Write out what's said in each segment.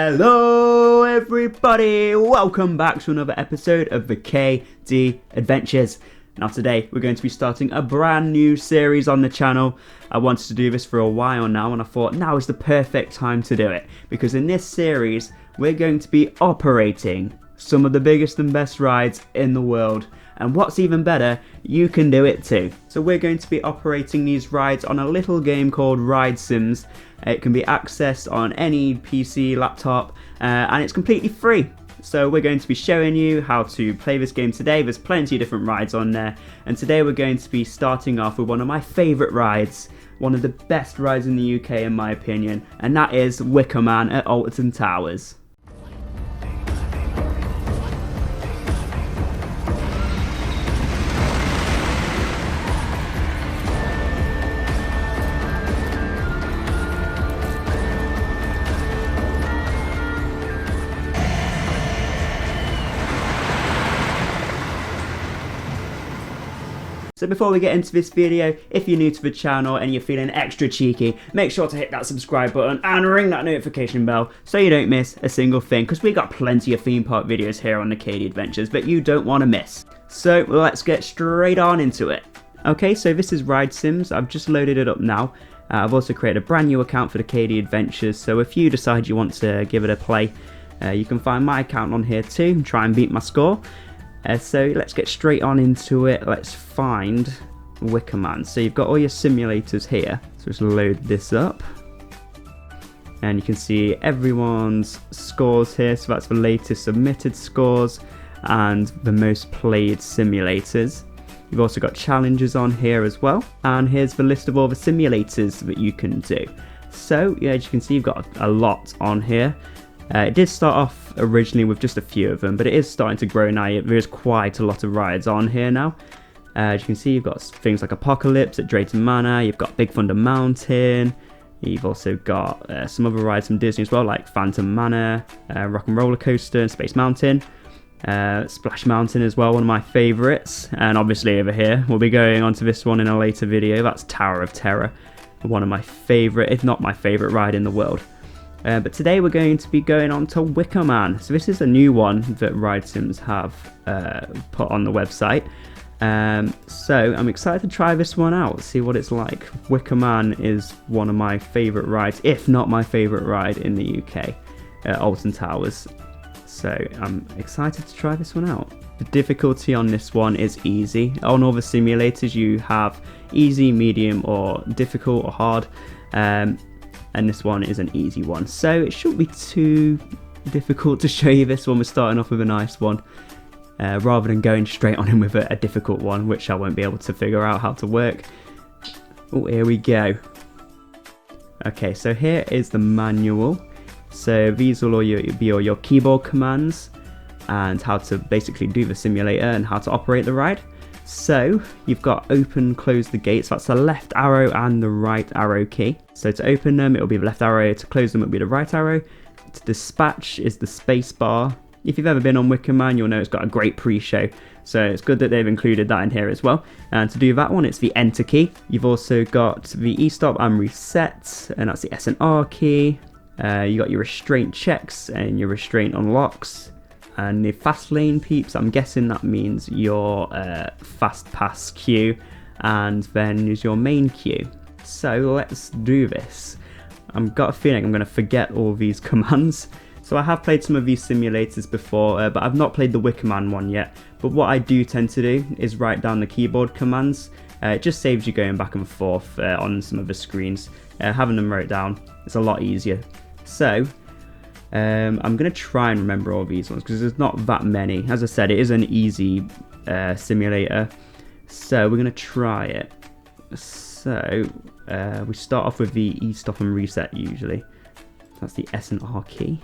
Hello everybody, welcome back to another episode of the KD Adventures. Now today we're going to be starting a brand new series on the channel. I wanted to do this for a while now and I thought now is the perfect time to do it, because in this series we're going to be operating some of the biggest and best rides in the world. And what's even better, you can do it too. So we're going to be operating these rides on a little game called Ride Sims. It can be accessed on any PC, laptop, and it's completely free. So we're going to be showing you how to play this game today. There's plenty of different rides on there. And today we're going to be starting off with one of my favourite rides. One of the best rides in the UK in my opinion. And that is Wicker Man at Alton Towers. So before we get into this video, if you're new to the channel and you're feeling extra cheeky, make sure to hit that subscribe button and ring that notification bell so you don't miss a single thing, because we got plenty of theme park videos here on the KD Adventures that you don't want to miss. So let's get straight on into it. Okay, so this is Ride Sims. I've just loaded it up now. I've also created a brand new account for the KD Adventures, so if you decide you want to give it a play, you can find my account on here too and try and beat my score. So let's get straight on into it. Let's find Wicker Man. So you've got all your simulators here. So let's load this up. And you can see everyone's scores here. So that's the latest submitted scores and the most played simulators. You've also got challenges on here as well. And here's the list of all the simulators that you can do. So yeah, as you can see, you've got a lot on here. It did start off originally with just a few of them, but it is starting to grow now. There's quite a lot of rides on here now. As you can see, you've got things like Apocalypse at Drayton Manor, you've got Big Thunder Mountain, you've also got some other rides from Disney as well, like Phantom Manor, Rock and Roller Coaster, and Space Mountain, Splash Mountain as well, one of my favourites. And obviously over here, we'll be going on to this one in a later video, that's Tower of Terror, one of my favourite, if not my favourite ride in the world. But today we're going to be going on to Wicker Man. So this is a new one that Ride Sims have put on the website. So I'm excited to try this one out, see what it's like. Wicker Man is one of my favourite rides, if not my favourite ride in the UK, Alton Towers. So I'm excited to try this one out. The difficulty on this one is easy. On all the simulators you have easy, medium, or difficult or hard. And this one is an easy one, so it shouldn't be too difficult to show you this one. We're starting off with a nice one, rather than going straight on in with a difficult one, which I won't be able to figure out how to work. Oh, here we go. Okay, so here is the manual. So these will be all your keyboard commands and how to basically do the simulator and how to operate the ride. So you've got open, close the gates, that's the left arrow and the right arrow key. So to open them it'll be the left arrow, to close them it'll be the right arrow. To dispatch is the space bar. If you've ever been on Wicker Man you'll know it's got a great pre-show, so it's good that they've included that in here as well. And to do that one it's the enter key. You've also got the e-stop and reset, and that's the S and R key. You got your restraint checks and your restraint unlocks. And the fast lane peeps, I'm guessing that means your fast pass queue, and then is your main queue. So let's do this. I've got a feeling I'm going to forget all these commands. So I have played some of these simulators before, but I've not played the Wicker Man one yet. But what I do tend to do is write down the keyboard commands. It just saves you going back and forth on some of the screens. Having them wrote down, it's a lot easier. So I'm going to try and remember all these ones because there's not that many. As I said, it is an easy simulator, so we're going to try it. So we start off with the E-stop and reset usually. That's the S and R key.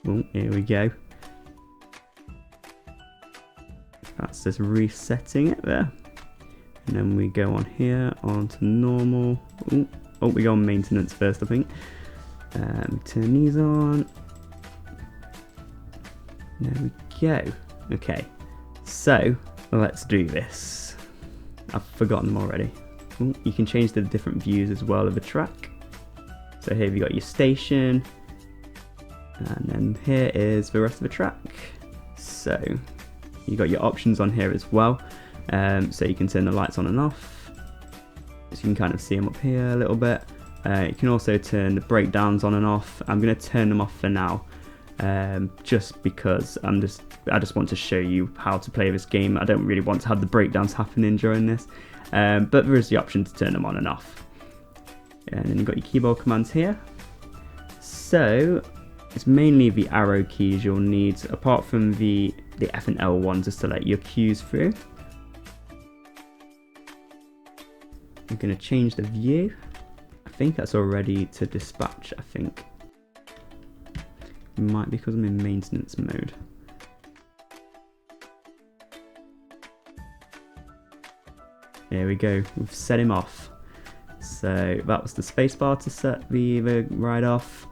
Oh, here we go. That's just resetting it there. And then we go on here, on to normal. Oh, we go on maintenance first, I think. Turn these on. There we go. Okay, so let's do this. I've forgotten them already. You can change the different views as well of the track. So here you've got your station, and then here is the rest of the track. So you've got your options on here as well. So you can turn the lights on and off. So you can kind of see them up here a little bit. You can also turn the breakdowns on and off. I'm going to turn them off for now, just because I just want to show you how to play this game. I don't really want to have the breakdowns happening during this, but there is the option to turn them on and off. And then you've got your keyboard commands here. So it's mainly the arrow keys you'll need, apart from the F and L ones, just to let your cues through. I'm going to change the view. I think that's already to dispatch, I think. It might be because I'm in maintenance mode. There we go, we've set him off. So that was the spacebar to set the ride off.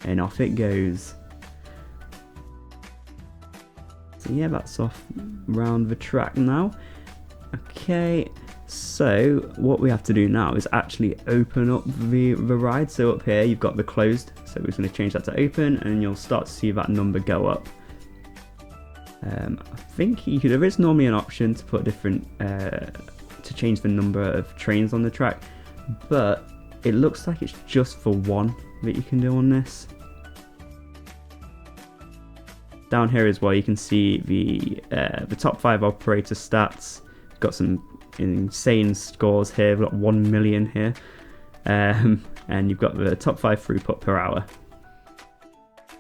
And off it goes. So yeah, that's off round the track now. Okay, so what we have to do now is actually open up the ride. So up here you've got the closed, so we're just going to change that to open, and you'll start to see that number go up. I think there is normally an option to put different, to change the number of trains on the track, but it looks like it's just for one that you can do on this. Down here as well, you can see the top 5 operator stats. Got some insane scores here. We've got 1 million here, and you've got the top 5 throughput per hour,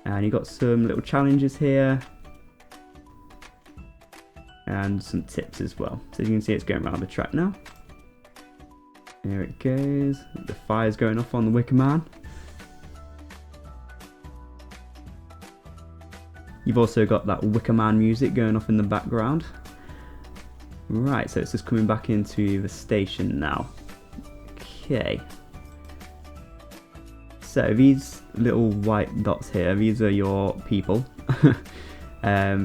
and you've got some little challenges here and some tips as well. So you can see it's going around the track now. There it goes. The fire's going off on the Wicker Man. You've also got that Wicker Man music going off in the background. Right, so it's just coming back into the station now. Okay. So these little white dots here, these are your people,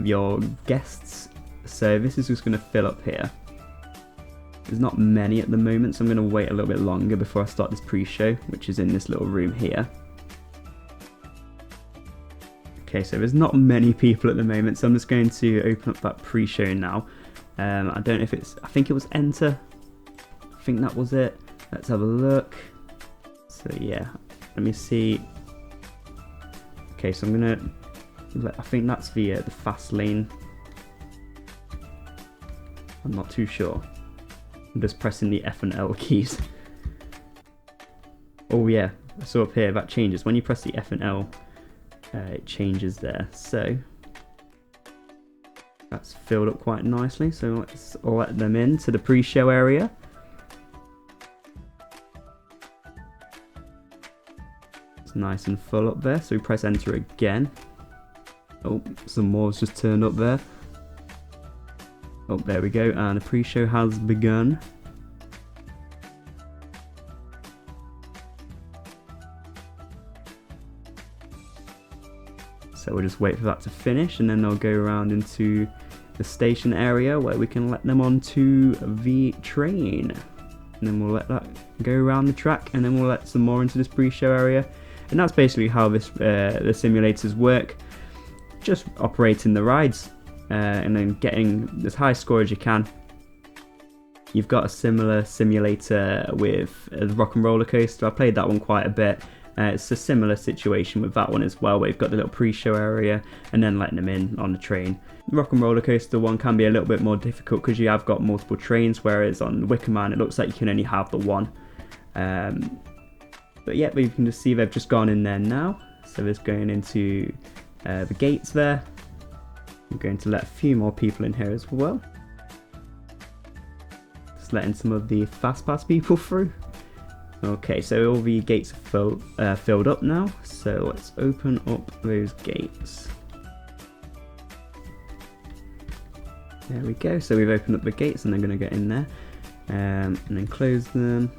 your guests. So this is just going to fill up here. There's not many at the moment, so I'm going to wait a little bit longer before I start this pre-show, which is in this little room here. Okay, so there's not many people at the moment, so I'm just going to open up that pre-show now. I don't know if it's, I think it was enter. I think that was it. Let's have a look. So yeah, let me see. Okay, so I'm gonna, I think that's the fast lane. I'm not too sure. I'm just pressing the F and L keys. Oh yeah, so up here that changes. When you press the F and L, it changes there. So that's filled up quite nicely. So let's let them into the pre-show area. It's nice and full up there. So we press enter again. Oh, some more has just turned up there. Oh, there we go, and the pre-show has begun. So we'll just wait for that to finish, and then they'll go around into the station area where we can let them onto the train. And then we'll let that go around the track, and then we'll let some more into this pre-show area. And that's basically how this the simulators work. Just operating the rides. And then getting as high score as you can. You've got a similar simulator with the Rock and Roller Coaster. I played that one quite a bit. It's a similar situation with that one as well, where you've got the little pre-show area and then letting them in on the train. The Rock and Roller Coaster one can be a little bit more difficult because you have got multiple trains, whereas on Wicker Man it looks like you can only have the one. But yeah, you can just see they've just gone in there now. So it's going into the gates there. I'm going to let a few more people in here as well. Just letting some of the FastPass people through. Okay, so all the gates are filled up now. So let's open up those gates. There we go. So we've opened up the gates and they're going to get in there. And then close them.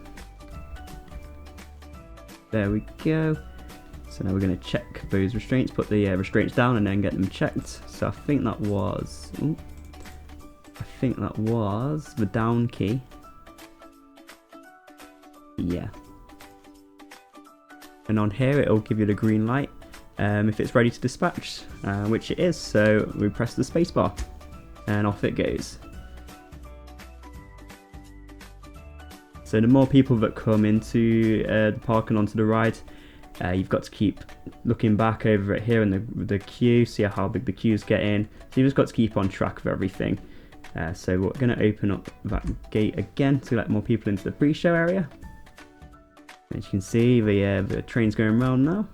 There we go. So now we're going to check those restraints, put the restraints down and then get them checked. So I think that was, I think that was the down key. Yeah. And on here it'll give you the green light if it's ready to dispatch, which it is. So we press the spacebar and off it goes. So the more people that come into the park and onto the ride, you've got to keep looking back over it here in the queue, see how big the queue's getting. So you've just got to keep on track of everything. So we're going to open up that gate again to let more people into the pre-show area. As you can see, the train's going round now.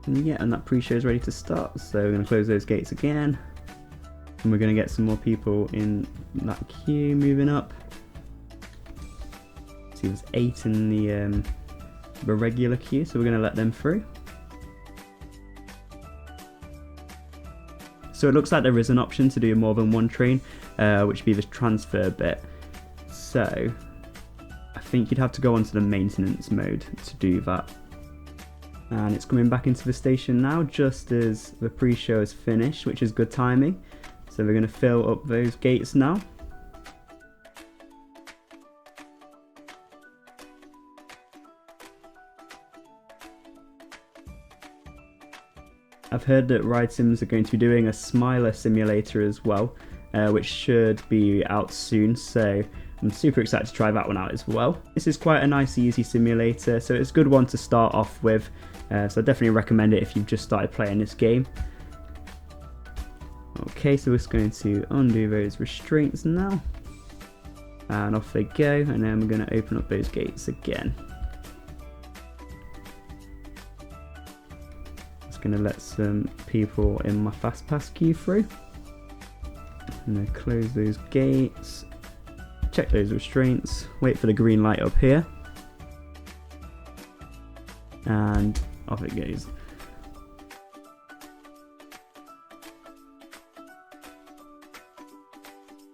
And yeah, and that pre-show is ready to start. So we're going to close those gates again. And we're going to get some more people in that queue moving up. See, there's 8 in the regular queue, so we're going to let them through. So it looks like there is an option to do more than one train, which would be the transfer bit. So I think you'd have to go onto the maintenance mode to do that. And it's coming back into the station now, just as the pre-show is finished, which is good timing. So we're going to fill up those gates now. I've heard that Ride Sims are going to be doing a Smiler simulator as well, which should be out soon, so I'm super excited to try that one out as well. This is quite a nice easy simulator, so it's a good one to start off with, so I definitely recommend it if you've just started playing this game. Okay, so we're just going to undo those restraints now, and off they go, and then we're going to open up those gates again. Going to let some people in my fast pass queue through. I'm going to close those gates, check those restraints, wait for the green light up here, and off it goes.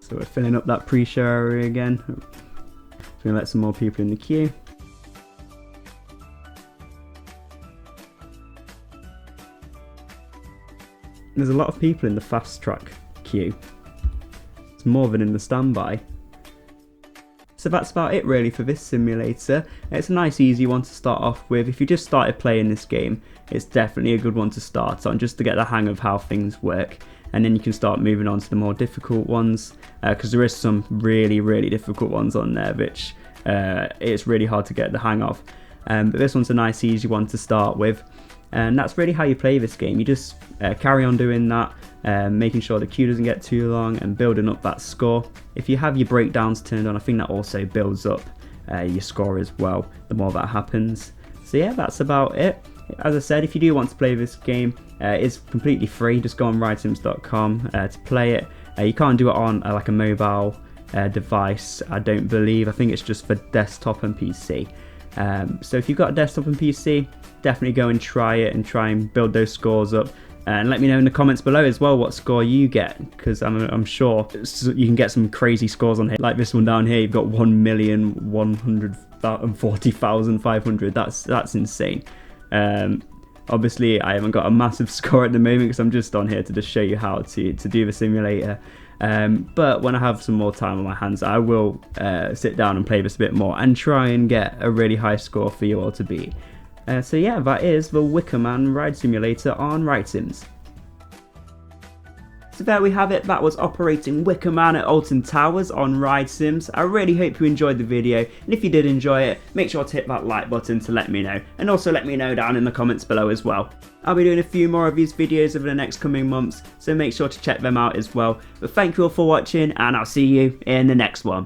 So we're filling up that pre-show area again. So we're going to let some more people in the queue. There's a lot of people in the fast track queue. It's more than in the standby. So that's about it really for this simulator. It's a nice easy one to start off with. If you just started playing this game, it's definitely a good one to start on, just to get the hang of how things work. And then you can start moving on to the more difficult ones, because there is some really difficult ones on there which it's really hard to get the hang of. But this one's a nice easy one to start with. And that's really how you play this game. You just carry on doing that, making sure the queue doesn't get too long and building up that score. If you have your breakdowns turned on, I think that also builds up your score as well, the more that happens. So yeah, that's about it. As I said, if you do want to play this game, it's completely free. Just go on ridesims.com to play it. You can't do it on like a mobile device, I don't believe. I think it's just for desktop and PC. So if you've got a desktop and PC, definitely go and try it and try and build those scores up, and let me know in the comments below as well what score you get, because I'm sure you can get some crazy scores on here, like this one down here. You've got 1,140,500. That's insane. Obviously I haven't got a massive score at the moment because I'm just on here to just show you how to do the simulator. But when I have some more time on my hands, I will sit down and play this a bit more and try and get a really high score for you all to beat. So yeah, that is the Wicker Man ride simulator on Ride Sims. So there we have it, that was operating Wicker Man at Alton Towers on Ride Sims. I really hope you enjoyed the video, and if you did enjoy it, make sure to hit that like button to let me know, and also let me know down in the comments below as well. I'll be doing a few more of these videos over the next coming months, so make sure to check them out as well. But thank you all for watching, and I'll see you in the next one.